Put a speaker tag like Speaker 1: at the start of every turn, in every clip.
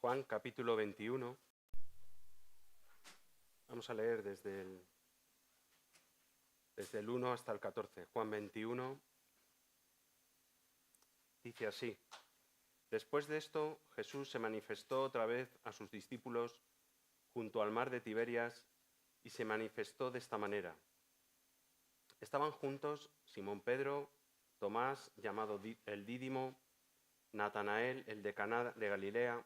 Speaker 1: Juan capítulo 21. Vamos a leer desde el 1 hasta el 14. Juan 21 dice así: Después de esto, Jesús se manifestó otra vez a sus discípulos junto al mar de Tiberias y se manifestó de esta manera. Estaban juntos Simón Pedro, Tomás, llamado el Dídimo, Natanael, el de Caná de Galilea,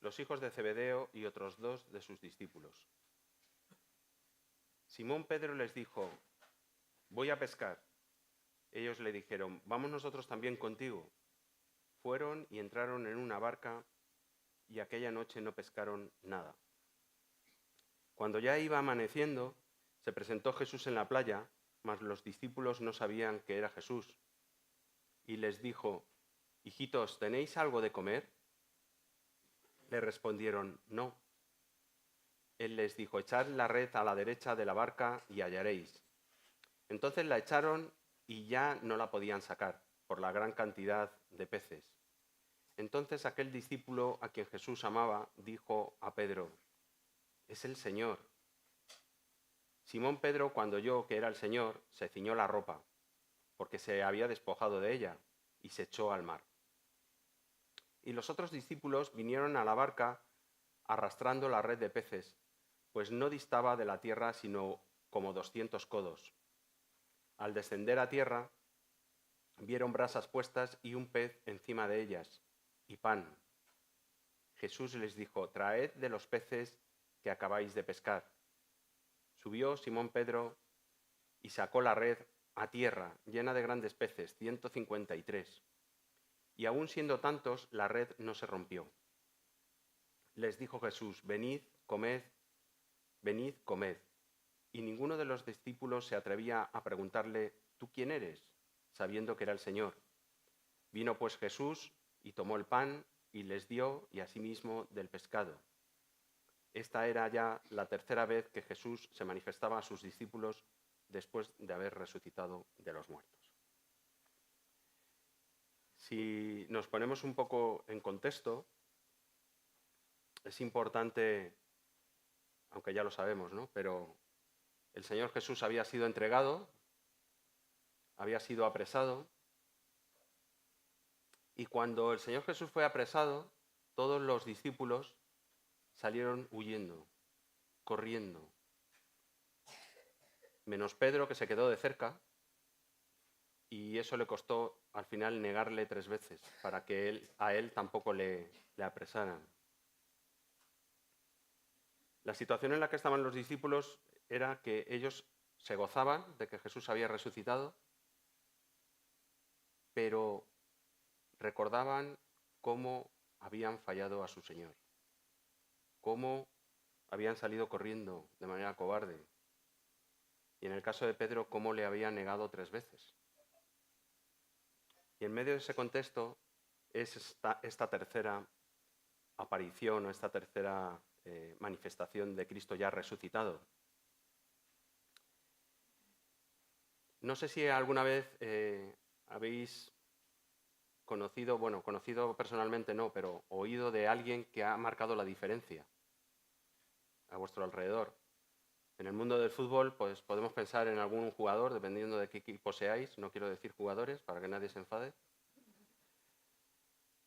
Speaker 1: los hijos de Zebedeo y otros 2 de sus discípulos. Simón Pedro les dijo: «Voy a pescar». Ellos le dijeron: «Vamos nosotros también contigo». Fueron y entraron en una barca y aquella noche no pescaron nada. Cuando ya iba amaneciendo, se presentó Jesús en la playa, mas los discípulos no sabían que era Jesús. Y les dijo: «Hijitos, ¿tenéis algo de comer?». Le respondieron: «No». Él les dijo: «Echad la red a la derecha de la barca y hallaréis». Entonces la echaron y ya no la podían sacar, por la gran cantidad de peces. Entonces aquel discípulo a quien Jesús amaba dijo a Pedro: «Es el Señor». Simón Pedro, cuando oyó que era el Señor, se ciñó la ropa, porque se había despojado de ella, y se echó al mar. Y los otros discípulos vinieron a la barca arrastrando la red de peces, pues no distaba de la tierra sino como 200 codos. Al descender a tierra, vieron brasas puestas y un pez encima de ellas, y pan. Jesús les dijo: «Traed de los peces que acabáis de pescar». Subió Simón Pedro y sacó la red a tierra, llena de grandes peces, 153. Y aun siendo tantos, la red no se rompió. Les dijo Jesús: «Venid, comed». Y ninguno de los discípulos se atrevía a preguntarle: «¿Tú quién eres?», sabiendo que era el Señor. Vino pues Jesús y tomó el pan y les dio, y asimismo del pescado. Esta era ya la tercera vez que Jesús se manifestaba a sus discípulos después de haber resucitado de los muertos. Si nos ponemos un poco en contexto, es importante, aunque ya lo sabemos, ¿no?, pero el Señor Jesús había sido entregado, había sido apresado, y cuando el Señor Jesús fue apresado, todos los discípulos salieron huyendo, corriendo, menos Pedro, que se quedó de cerca, y eso le costó al final negarle 3 veces para que a él tampoco le apresaran. La situación en la que estaban los discípulos era que ellos se gozaban de que Jesús había resucitado, pero recordaban cómo habían fallado a su Señor, cómo habían salido corriendo de manera cobarde, y en el caso de Pedro, cómo le habían negado 3 veces. Y en medio de ese contexto es esta tercera aparición o esta tercera manifestación de Cristo ya resucitado. No sé si alguna vez habéis conocido personalmente no, pero oído de alguien que ha marcado la diferencia a vuestro alrededor. En el mundo del fútbol, pues podemos pensar en algún jugador, dependiendo de qué equipo seáis, no quiero decir jugadores, para que nadie se enfade,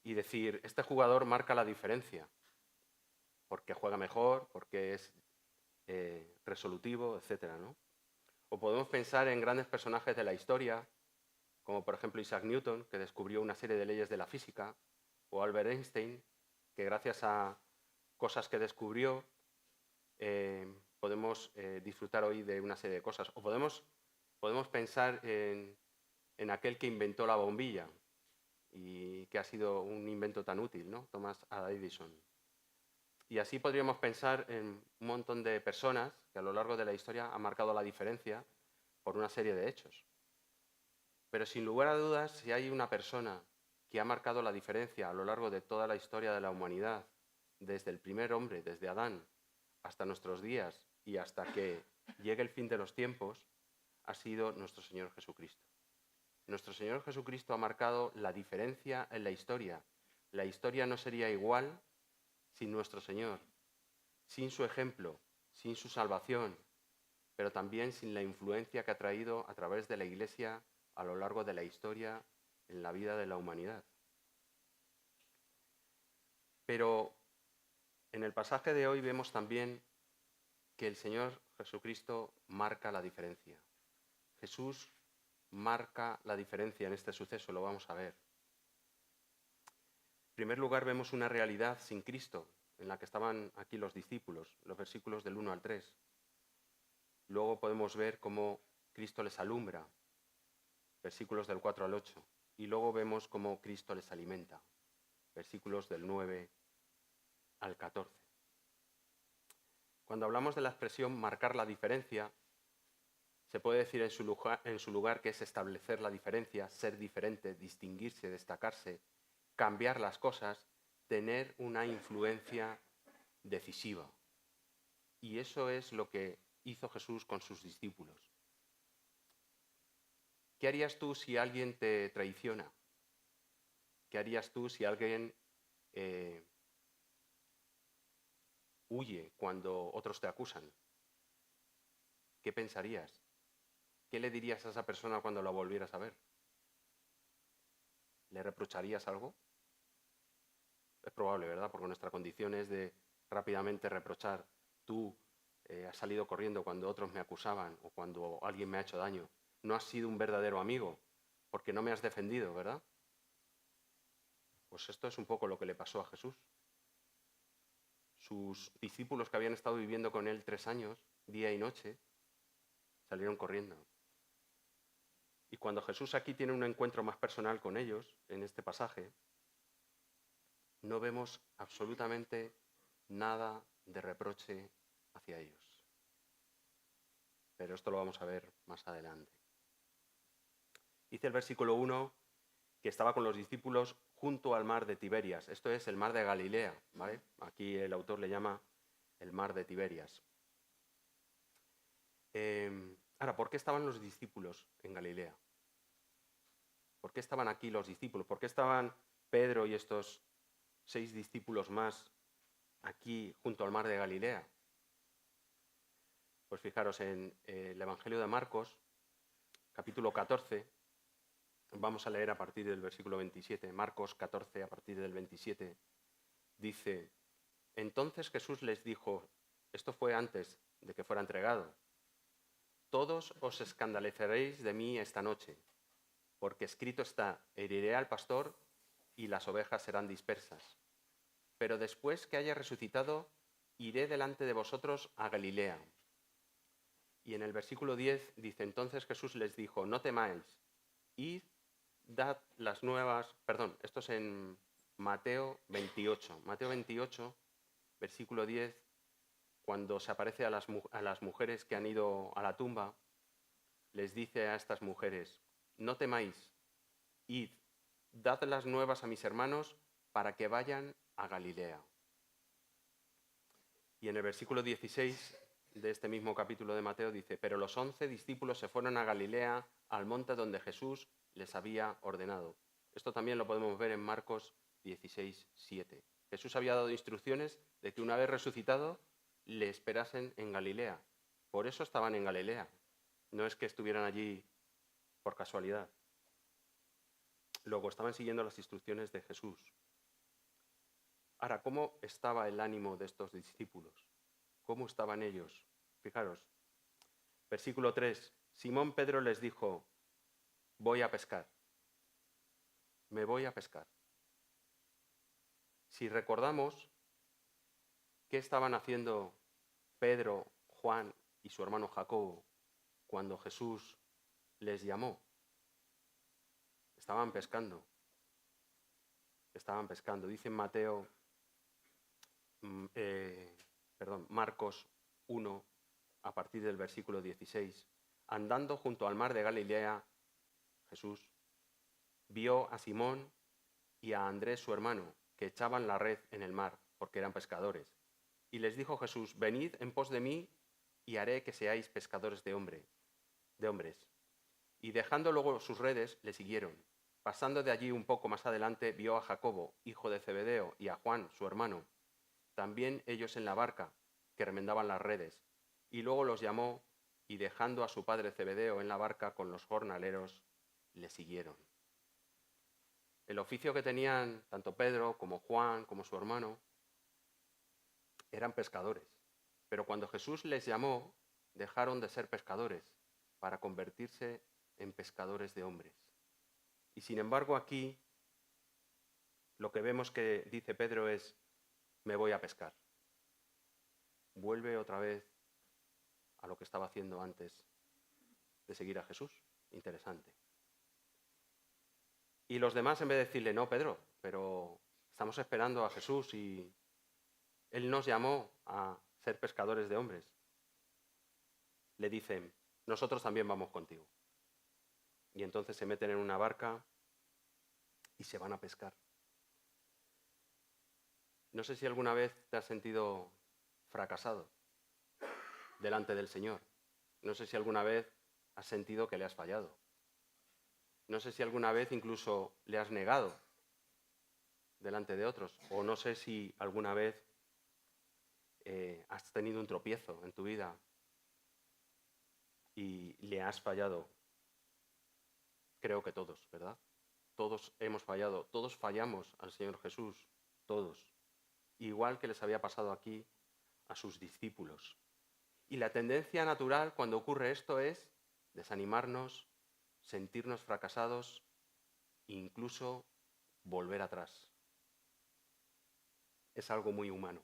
Speaker 1: y decir: este jugador marca la diferencia, porque juega mejor, porque es resolutivo, etcétera, ¿no? O podemos pensar en grandes personajes de la historia, como por ejemplo Isaac Newton, que descubrió una serie de leyes de la física, o Albert Einstein, que gracias a cosas que descubrió podemos disfrutar hoy de una serie de cosas. O podemos pensar en aquel que inventó la bombilla y que ha sido un invento tan útil, ¿no?, Thomas A. Edison. Y así podríamos pensar en un montón de personas que a lo largo de la historia han marcado la diferencia por una serie de hechos. Pero sin lugar a dudas, si hay una persona que ha marcado la diferencia a lo largo de toda la historia de la humanidad, desde el primer hombre, desde Adán, hasta nuestros días y hasta que llegue el fin de los tiempos, ha sido nuestro Señor Jesucristo. Nuestro Señor Jesucristo ha marcado la diferencia en la historia. La historia no sería igual sin nuestro Señor, sin su ejemplo, sin su salvación, pero también sin la influencia que ha traído a través de la Iglesia a lo largo de la historia en la vida de la humanidad. Pero en el pasaje de hoy vemos también que el Señor Jesucristo marca la diferencia. Jesús marca la diferencia en este suceso, lo vamos a ver. En primer lugar, vemos una realidad sin Cristo, en la que estaban aquí los discípulos, los versículos del 1 al 3. Luego podemos ver cómo Cristo les alumbra, versículos del 4 al 8. Y luego vemos cómo Cristo les alimenta, versículos del 9 al 14. Cuando hablamos de la expresión marcar la diferencia, se puede decir en su lugar que es establecer la diferencia, ser diferente, distinguirse, destacarse, cambiar las cosas, tener una influencia decisiva. Y eso es lo que hizo Jesús con sus discípulos. ¿Qué harías tú si alguien te traiciona? ¿Qué harías tú si alguien huye cuando otros te acusan? ¿Qué pensarías? ¿Qué le dirías a esa persona cuando la volvieras a ver? ¿Le reprocharías algo? Es probable, ¿verdad? Porque nuestra condición es de rápidamente reprochar. Tú has salido corriendo cuando otros me acusaban o cuando alguien me ha hecho daño. No has sido un verdadero amigo porque no me has defendido, ¿verdad? Pues esto es un poco lo que le pasó a Jesús. Sus discípulos que habían estado viviendo con él 3 años, día y noche, salieron corriendo. Y cuando Jesús aquí tiene un encuentro más personal con ellos, en este pasaje, no vemos absolutamente nada de reproche hacia ellos. Pero esto lo vamos a ver más adelante. Dice el versículo 1 que estaba con los discípulos junto al mar de Tiberias. Esto es el mar de Galilea, ¿vale? Aquí el autor le llama el mar de Tiberias. Ahora, ¿por qué estaban los discípulos en Galilea? ¿Por qué estaban aquí los discípulos? ¿Por qué estaban Pedro y estos 6 discípulos más aquí junto al mar de Galilea? Pues fijaros en el Evangelio de Marcos, capítulo 14, vamos a leer a partir del versículo 27, Marcos 14 a partir del 27, dice: entonces Jesús les dijo, esto fue antes de que fuera entregado, todos os escandalizaréis de mí esta noche, porque escrito está, heriré al pastor y las ovejas serán dispersas. Pero después que haya resucitado, iré delante de vosotros a Galilea. Y en el versículo 10 dice, entonces Jesús les dijo, no temáis, id, dad las nuevas, esto es en Mateo 28. Mateo 28, versículo 10, cuando se aparece a las mujeres que han ido a la tumba, les dice a estas mujeres, no temáis, id, dad las nuevas a mis hermanos para que vayan a Galilea. Y en el versículo 16 de este mismo capítulo de Mateo dice, pero los 11 discípulos se fueron a Galilea, al monte donde Jesús les había ordenado. Esto también lo podemos ver en Marcos 16, 7. Jesús había dado instrucciones de que una vez resucitado le esperasen en Galilea. Por eso estaban en Galilea. No es que estuvieran allí por casualidad. Luego estaban siguiendo las instrucciones de Jesús. Ahora, ¿cómo estaba el ánimo de estos discípulos? ¿Cómo estaban ellos? Fijaros, versículo 3, Simón Pedro les dijo, voy a pescar, me voy a pescar. Si recordamos, ¿qué estaban haciendo Pedro, Juan y su hermano Jacobo cuando Jesús les llamó? Estaban pescando. Dice en Marcos 1, a partir del versículo 16, andando junto al mar de Galilea, Jesús vio a Simón y a Andrés su hermano, que echaban la red en el mar, porque eran pescadores. Y les dijo Jesús, venid en pos de mí, y haré que seáis pescadores de hombres. Y dejando luego sus redes, le siguieron. Pasando de allí un poco más adelante, vio a Jacobo, hijo de Zebedeo, y a Juan, su hermano, también ellos en la barca, que remendaban las redes. Y luego los llamó, y dejando a su padre Zebedeo en la barca con los jornaleros, le siguieron. El oficio que tenían tanto Pedro como Juan como su hermano eran pescadores. Pero cuando Jesús les llamó, dejaron de ser pescadores para convertirse en pescadores de hombres. Y sin embargo aquí lo que vemos que dice Pedro es, me voy a pescar. Vuelve otra vez a lo que estaba haciendo antes de seguir a Jesús. Interesante. Y los demás, en vez de decirle, no, Pedro, pero estamos esperando a Jesús y Él nos llamó a ser pescadores de hombres, le dicen, nosotros también vamos contigo. Y entonces se meten en una barca y se van a pescar. No sé si alguna vez te has sentido fracasado delante del Señor. No sé si alguna vez has sentido que le has fallado. No sé si alguna vez incluso le has negado delante de otros. O no sé si alguna vez has tenido un tropiezo en tu vida y le has fallado. Creo que todos, ¿verdad? Todos hemos fallado, todos fallamos al Señor Jesús, todos. Igual que les había pasado aquí a sus discípulos. Y la tendencia natural cuando ocurre esto es desanimarnos, sentirnos fracasados e incluso volver atrás. Es algo muy humano,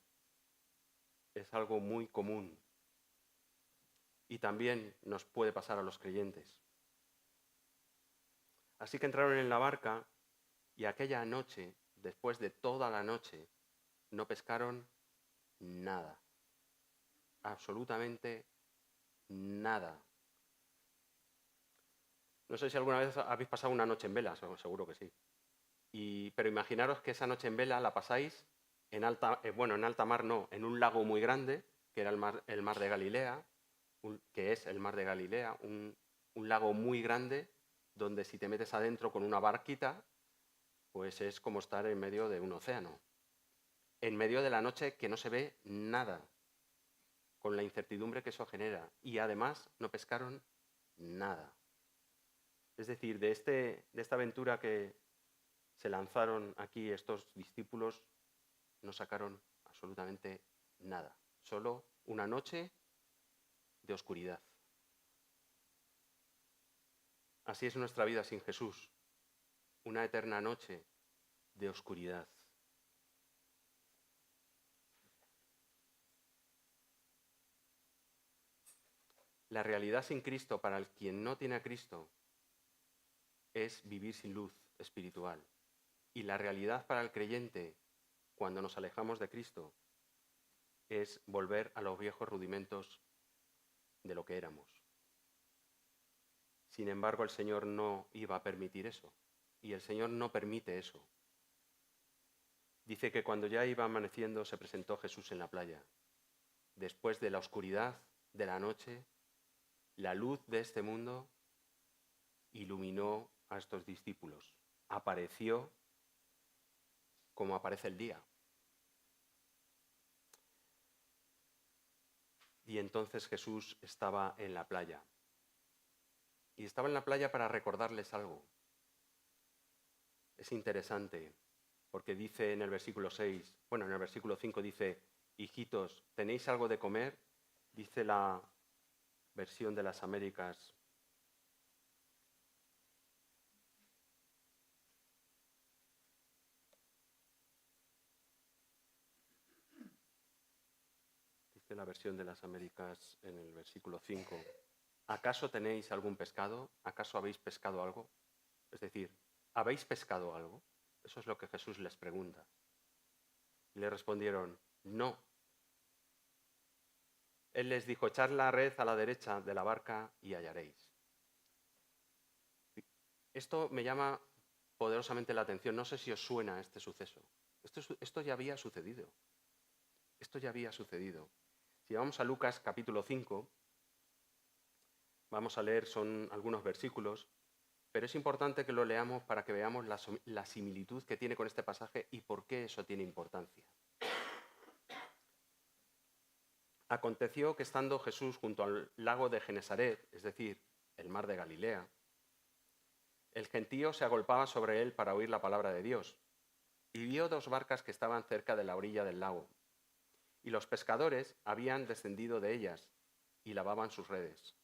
Speaker 1: es algo muy común y también nos puede pasar a los creyentes. Así que entraron en la barca y aquella noche, después de toda la noche, no pescaron nada, absolutamente nada. No sé si alguna vez habéis pasado una noche en vela, seguro que sí. Pero imaginaros que esa noche en vela la pasáis en alta mar no, en un lago muy grande, que era el mar de Galilea, que es el mar de Galilea, un lago muy grande, donde si te metes adentro con una barquita, pues es como estar en medio de un océano. En medio de la noche que no se ve nada, con la incertidumbre que eso genera. Y además no pescaron nada. Es decir, de esta aventura que se lanzaron aquí estos discípulos, no sacaron absolutamente nada. Solo una noche de oscuridad. Así es nuestra vida sin Jesús. Una eterna noche de oscuridad. La realidad sin Cristo para el quien no tiene a Cristo es vivir sin luz espiritual. Y la realidad para el creyente, cuando nos alejamos de Cristo, es volver a los viejos rudimentos de lo que éramos. Sin embargo, el Señor no iba a permitir eso. Y el Señor no permite eso. Dice que cuando ya iba amaneciendo se presentó Jesús en la playa. Después de la oscuridad de la noche, la luz de este mundo iluminó a estos discípulos. Apareció como aparece el día. Y entonces Jesús estaba en la playa. Y estaba en la playa para recordarles algo. Es interesante, porque dice en el versículo 6, en el versículo 5 dice, hijitos, ¿tenéis algo de comer? Dice la versión de las Américas. Dice la versión de las Américas en el versículo 5. ¿Acaso tenéis algún pescado? ¿Acaso habéis pescado algo? Es decir, ¿habéis pescado algo? Eso es lo que Jesús les pregunta. Y le respondieron, no. Él les dijo, echad la red a la derecha de la barca y hallaréis. Esto me llama poderosamente la atención. No sé si os suena este suceso. Esto ya había sucedido. Esto ya había sucedido. Si vamos a Lucas capítulo 5, vamos a leer, son algunos versículos, pero es importante que lo leamos para que veamos la similitud que tiene con este pasaje y por qué eso tiene importancia. Aconteció que estando Jesús junto al lago de Genesaret, es decir, el mar de Galilea, el gentío se agolpaba sobre él para oír la palabra de Dios, y vio 2 barcas que estaban cerca de la orilla del lago, y los pescadores habían descendido de ellas y lavaban sus redes.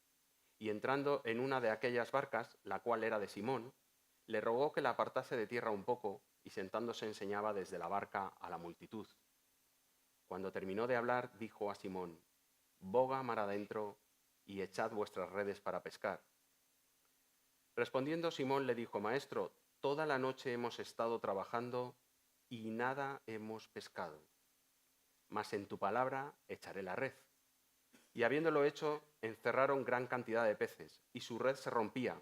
Speaker 1: Y entrando en una de aquellas barcas, la cual era de Simón, le rogó que la apartase de tierra un poco, y sentándose enseñaba desde la barca a la multitud. Cuando terminó de hablar, dijo a Simón: boga mar adentro y echad vuestras redes para pescar. Respondiendo Simón le dijo: Maestro, toda la noche hemos estado trabajando y nada hemos pescado, mas en tu palabra echaré la red. Y habiéndolo hecho, encerraron gran cantidad de peces, y su red se rompía.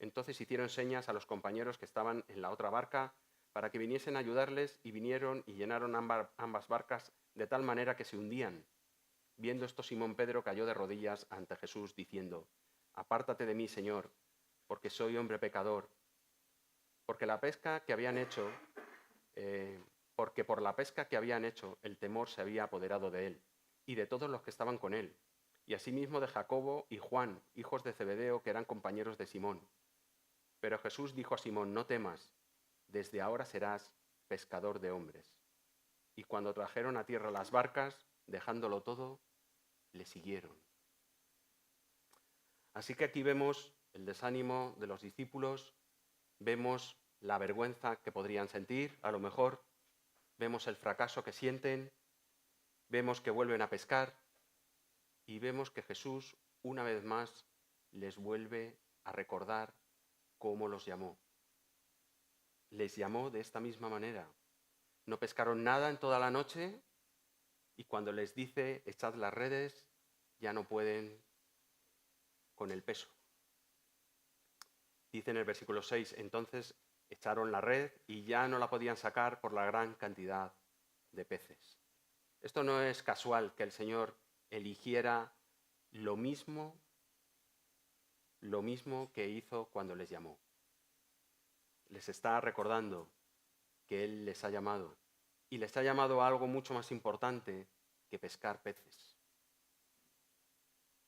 Speaker 1: Entonces hicieron señas a los compañeros que estaban en la otra barca para que viniesen a ayudarles, y vinieron y llenaron ambas barcas de tal manera que se hundían. Viendo esto, Simón Pedro cayó de rodillas ante Jesús, diciendo: Apártate de mí, Señor, porque soy hombre pecador. Porque por la pesca que habían hecho, el temor se había apoderado de él y de todos los que estaban con él, y asimismo de Jacobo y Juan, hijos de Zebedeo, que eran compañeros de Simón. Pero Jesús dijo a Simón: no temas, desde ahora serás pescador de hombres. Y cuando trajeron a tierra las barcas, dejándolo todo, le siguieron. Así que aquí vemos el desánimo de los discípulos, vemos la vergüenza que podrían sentir, a lo mejor, vemos el fracaso que sienten, vemos que vuelven a pescar y vemos que Jesús, una vez más, les vuelve a recordar cómo los llamó. Les llamó de esta misma manera. No pescaron nada en toda la noche y cuando les dice echad las redes, ya no pueden con el peso. Dice en el versículo 6, entonces echaron la red y ya no la podían sacar por la gran cantidad de peces. Esto no es casual que el Señor eligiera lo mismo que hizo cuando les llamó. Les está recordando que Él les ha llamado y les ha llamado a algo mucho más importante que pescar peces.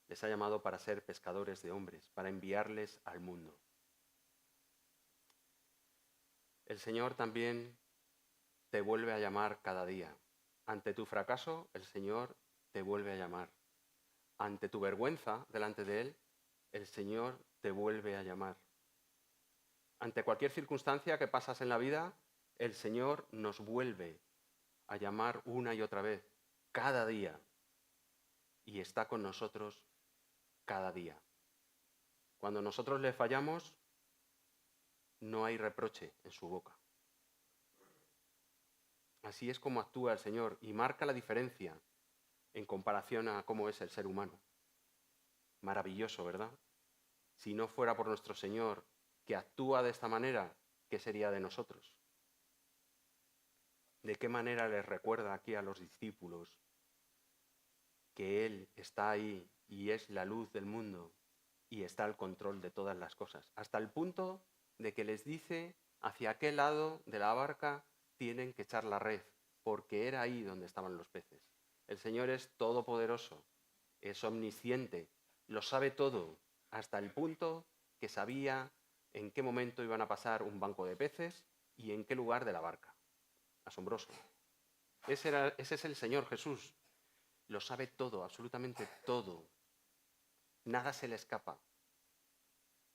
Speaker 1: Les ha llamado para ser pescadores de hombres, para enviarles al mundo. El Señor también te vuelve a llamar cada día. Ante tu fracaso, el Señor te vuelve a llamar. Ante tu vergüenza delante de Él, el Señor te vuelve a llamar. Ante cualquier circunstancia que pasas en la vida, el Señor nos vuelve a llamar una y otra vez, cada día. Y está con nosotros cada día. Cuando nosotros le fallamos, no hay reproche en su boca. Así es como actúa el Señor y marca la diferencia en comparación a cómo es el ser humano. Maravilloso, ¿verdad? Si no fuera por nuestro Señor, que actúa de esta manera, ¿qué sería de nosotros? ¿De qué manera les recuerda aquí a los discípulos que Él está ahí y es la luz del mundo y está al control de todas las cosas? Hasta el punto de que les dice hacia qué lado de la barca tienen que echar la red, porque era ahí donde estaban los peces. El Señor es todopoderoso, es omnisciente, lo sabe todo, hasta el punto que sabía en qué momento iban a pasar un banco de peces y en qué lugar de la barca. Asombroso. Ese es el Señor Jesús. Lo sabe todo, absolutamente todo. Nada se le escapa.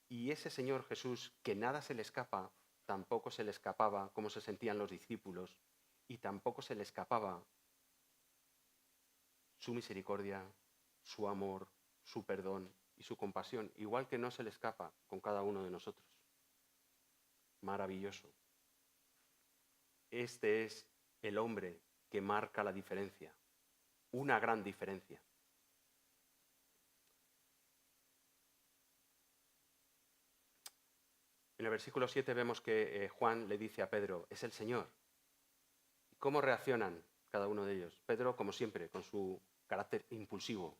Speaker 1: Y ese Señor Jesús, que nada se le escapa, tampoco se le escapaba cómo se sentían los discípulos y tampoco se le escapaba su misericordia, su amor, su perdón y su compasión, igual que no se le escapa con cada uno de nosotros. Maravilloso. Este es el hombre que marca la diferencia, una gran diferencia. En el versículo 7 vemos que Juan le dice a Pedro, es el Señor. ¿Y cómo reaccionan cada uno de ellos? Pedro, como siempre, con su carácter impulsivo.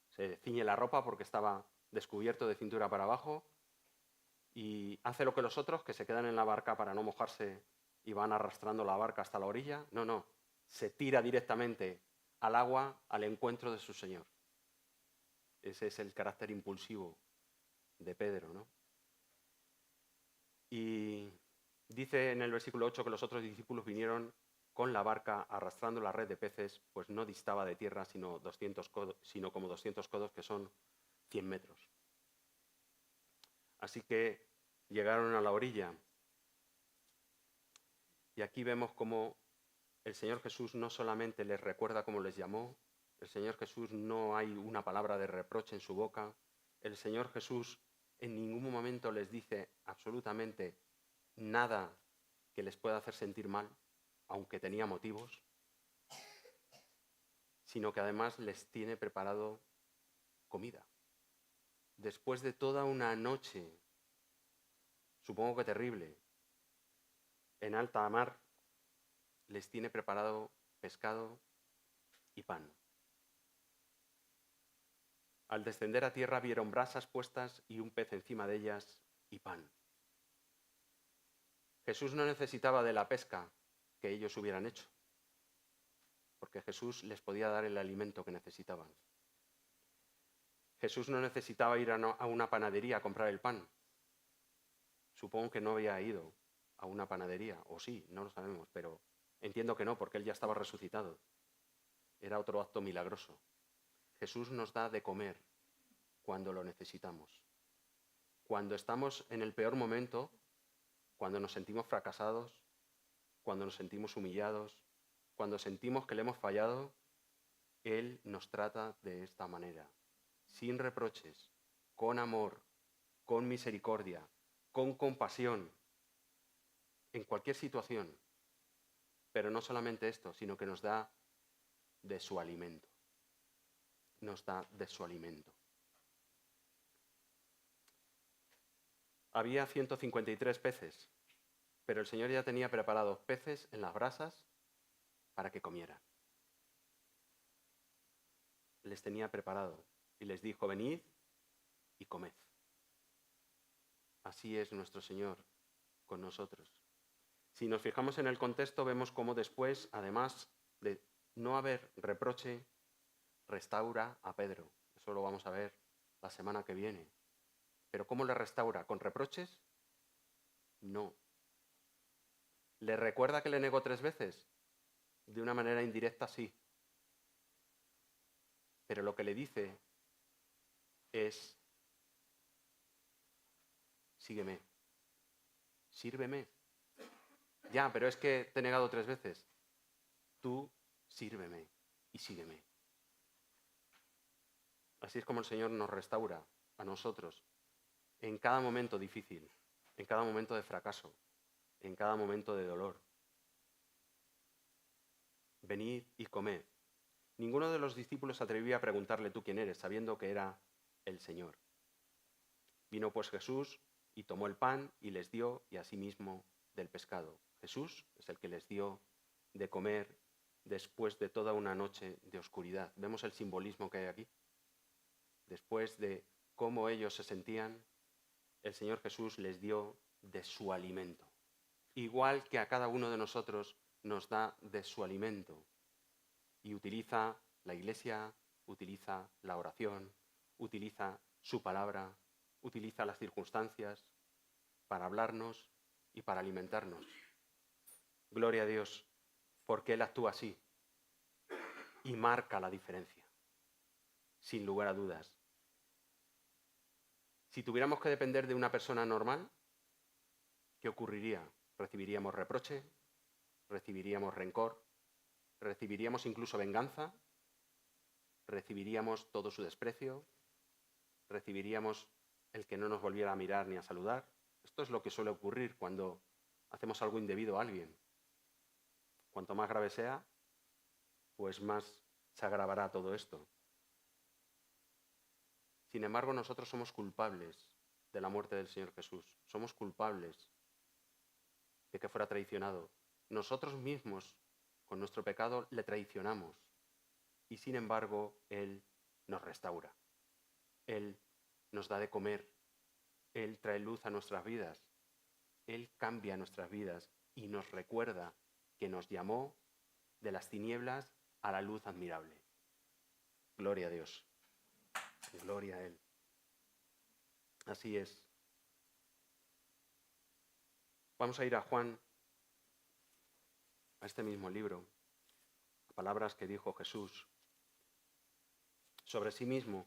Speaker 1: Se ciñe la ropa porque estaba descubierto de cintura para abajo y hace lo que los otros, que se quedan en la barca para no mojarse y van arrastrando la barca hasta la orilla. No, se tira directamente al agua al encuentro de su Señor. Ese es el carácter impulsivo de Pedro, ¿no? Y dice en el versículo 8 que los otros discípulos vinieron con la barca arrastrando la red de peces, pues no distaba de tierra sino como 200 codos, que son 100 metros. Así que llegaron a la orilla. Y aquí vemos cómo el Señor Jesús no solamente les recuerda cómo les llamó, el Señor Jesús no hay una palabra de reproche en su boca, el Señor Jesús en ningún momento les dice absolutamente nada que les pueda hacer sentir mal, aunque tenía motivos, sino que además les tiene preparado comida. Después de toda una noche, supongo que terrible, en alta mar, les tiene preparado pescado y pan. Al descender a tierra vieron brasas puestas y un pez encima de ellas y pan. Jesús no necesitaba de la pesca que ellos hubieran hecho, porque Jesús les podía dar el alimento que necesitaban. Jesús no necesitaba ir a una panadería a comprar el pan. Supongo que no había ido a una panadería, o sí, no lo sabemos, pero entiendo que no, porque él ya estaba resucitado. Era otro acto milagroso. Jesús nos da de comer cuando lo necesitamos. Cuando estamos en el peor momento, cuando nos sentimos fracasados, cuando nos sentimos humillados, cuando sentimos que le hemos fallado, Él nos trata de esta manera, sin reproches, con amor, con misericordia, con compasión, en cualquier situación. Pero no solamente esto, sino que nos da de su alimento. Nos da de su alimento. Había 153 peces, pero el Señor ya tenía preparados peces en las brasas para que comieran. Les tenía preparado y les dijo: venid y comed. Así es nuestro Señor con nosotros. Si nos fijamos en el contexto, vemos cómo después, además de no haber reproche, restaura a Pedro. Eso lo vamos a ver la semana que viene. ¿Pero cómo le restaura? ¿Con reproches? No. ¿Le recuerda que le negó 3 veces? De una manera indirecta, sí. Pero lo que le dice es: sígueme, sírveme. Ya, pero es que te he negado 3 veces. Tú sírveme y sígueme. Así es como el Señor nos restaura a nosotros en cada momento difícil, en cada momento de fracaso, en cada momento de dolor. Venid y comed. Ninguno de los discípulos se atrevía a preguntarle: ¿tú quién eres?, sabiendo que era el Señor. Vino pues Jesús y tomó el pan y les dio, y asimismo del pescado. Jesús es el que les dio de comer después de toda una noche de oscuridad. ¿Vemos el simbolismo que hay aquí? Después de cómo ellos se sentían, el Señor Jesús les dio de su alimento. Igual que a cada uno de nosotros nos da de su alimento. Y utiliza la Iglesia, utiliza la oración, utiliza su palabra, utiliza las circunstancias para hablarnos y para alimentarnos. Gloria a Dios, porque Él actúa así y marca la diferencia, sin lugar a dudas. Si tuviéramos que depender de una persona normal, ¿qué ocurriría? ¿Recibiríamos reproche? ¿Recibiríamos rencor? ¿Recibiríamos incluso venganza? ¿Recibiríamos todo su desprecio? ¿Recibiríamos el que no nos volviera a mirar ni a saludar? Esto es lo que suele ocurrir cuando hacemos algo indebido a alguien. Cuanto más grave sea, pues más se agravará todo esto. Sin embargo, nosotros somos culpables de la muerte del Señor Jesús. Somos culpables de que fuera traicionado. Nosotros mismos, con nuestro pecado, le traicionamos. Y sin embargo, Él nos restaura. Él nos da de comer. Él trae luz a nuestras vidas. Él cambia nuestras vidas y nos recuerda que nos llamó de las tinieblas a la luz admirable. Gloria a Dios. Gloria a Él. Así es. Vamos a ir a Juan, a este mismo libro, a palabras que dijo Jesús sobre sí mismo,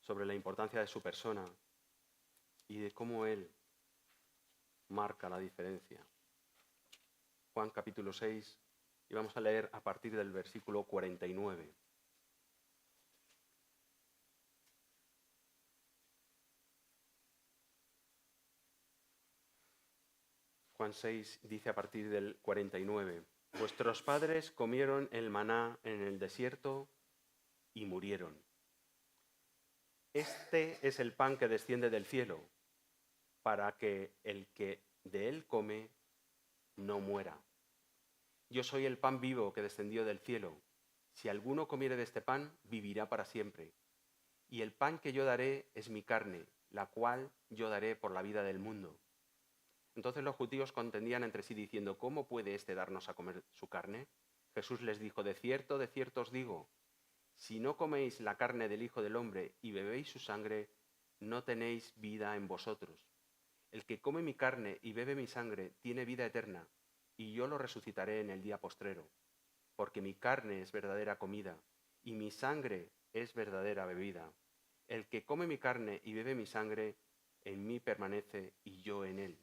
Speaker 1: sobre la importancia de su persona y de cómo Él marca la diferencia. Juan capítulo 6, y vamos a leer a partir del versículo 49. Juan 6 dice a partir del 49, vuestros padres comieron el maná en el desierto y murieron. Este es el pan que desciende del cielo, para que el que de él come no muera. Yo soy el pan vivo que descendió del cielo. Si alguno comiere de este pan, vivirá para siempre. Y el pan que yo daré es mi carne, la cual yo daré por la vida del mundo. Entonces los judíos contendían entre sí diciendo, ¿cómo puede éste darnos a comer su carne? Jesús les dijo, de cierto os digo, si no coméis la carne del Hijo del Hombre y bebéis su sangre, no tenéis vida en vosotros. El que come mi carne y bebe mi sangre tiene vida eterna, y yo lo resucitaré en el día postrero, porque mi carne es verdadera comida, y mi sangre es verdadera bebida. El que come mi carne y bebe mi sangre, en mí permanece y yo en él.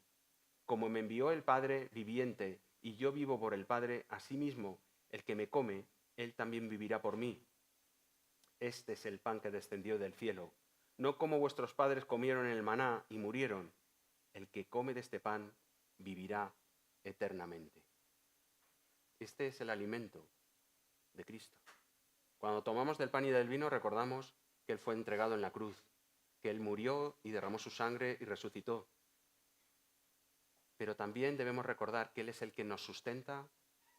Speaker 1: Como me envió el Padre viviente, y yo vivo por el Padre, asimismo, el que me come, él también vivirá por mí. Este es el pan que descendió del cielo. No como vuestros padres comieron el maná y murieron. El que come de este pan vivirá eternamente. Este es el alimento de Cristo. Cuando tomamos del pan y del vino recordamos que Él fue entregado en la cruz, que Él murió y derramó su sangre y resucitó. Pero también debemos recordar que Él es el que nos sustenta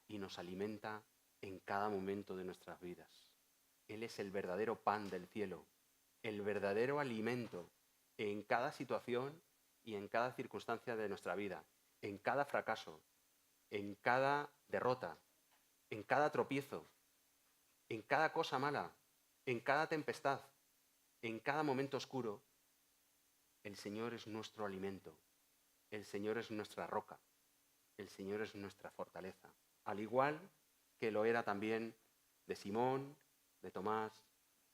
Speaker 1: y nos alimenta en cada momento de nuestras vidas. Él es el verdadero pan del cielo, el verdadero alimento en cada situación y en cada circunstancia de nuestra vida, en cada fracaso, en cada derrota, en cada tropiezo, en cada cosa mala, en cada tempestad, en cada momento oscuro. El Señor es nuestro alimento, el Señor es nuestra roca, el Señor es nuestra fortaleza, al igual que lo era también de Simón, de Tomás,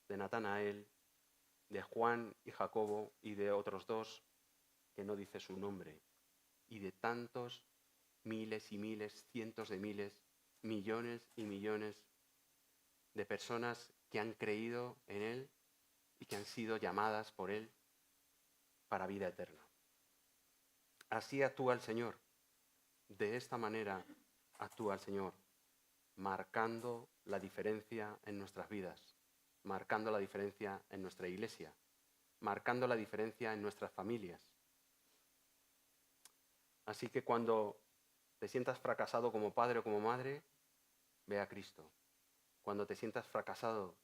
Speaker 1: de Natanael, de Juan y Jacobo y de otros dos que no dice su nombre, y de tantos miles y miles, cientos de miles, millones y millones de personas que han creído en Él y que han sido llamadas por Él para vida eterna. Así actúa el Señor. De esta manera actúa el Señor, marcando la diferencia en nuestras vidas, marcando la diferencia en nuestra iglesia, marcando la diferencia en nuestras familias. Así que cuando te sientas fracasado como padre o como madre, ve a Cristo. Cuando te sientas fracasado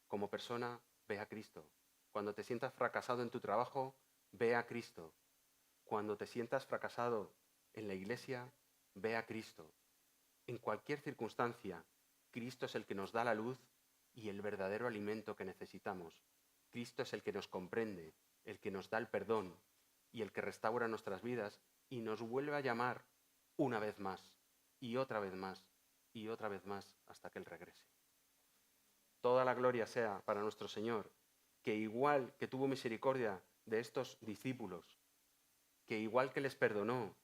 Speaker 1: como persona, ve a Cristo. Cuando te sientas fracasado en tu trabajo, ve a Cristo. Cuando te sientas fracasado en la iglesia, ve a Cristo. En cualquier circunstancia, Cristo es el que nos da la luz y el verdadero alimento que necesitamos. Cristo es el que nos comprende, el que nos da el perdón y el que restaura nuestras vidas y nos vuelve a llamar una vez más y otra vez más y otra vez más hasta que Él regrese. Toda la gloria sea para nuestro Señor, que igual que tuvo misericordia de estos discípulos, que igual que les perdonó,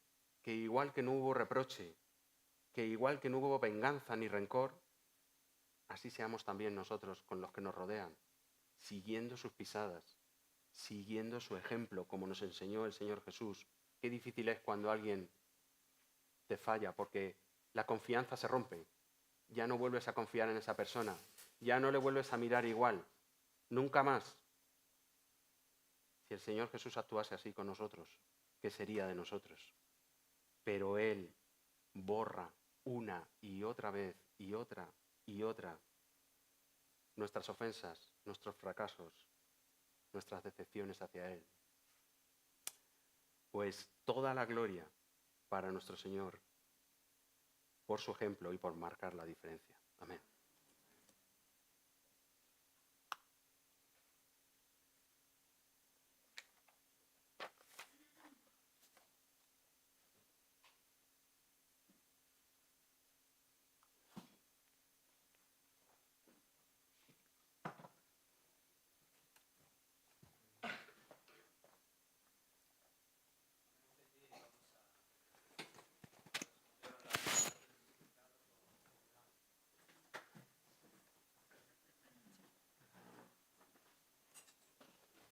Speaker 1: que igual que no hubo reproche, que igual que no hubo venganza ni rencor, así seamos también nosotros con los que nos rodean, siguiendo sus pisadas, siguiendo su ejemplo, como nos enseñó el Señor Jesús. Qué difícil es cuando alguien te falla, porque la confianza se rompe. Ya no vuelves a confiar en esa persona, ya no le vuelves a mirar igual, nunca más. Si el Señor Jesús actuase así con nosotros, ¿qué sería de nosotros? Pero Él borra una y otra vez y otra y otra nuestras ofensas, nuestros fracasos, nuestras decepciones hacia Él. Pues toda la gloria para nuestro Señor por su ejemplo y por marcar la diferencia. Amén.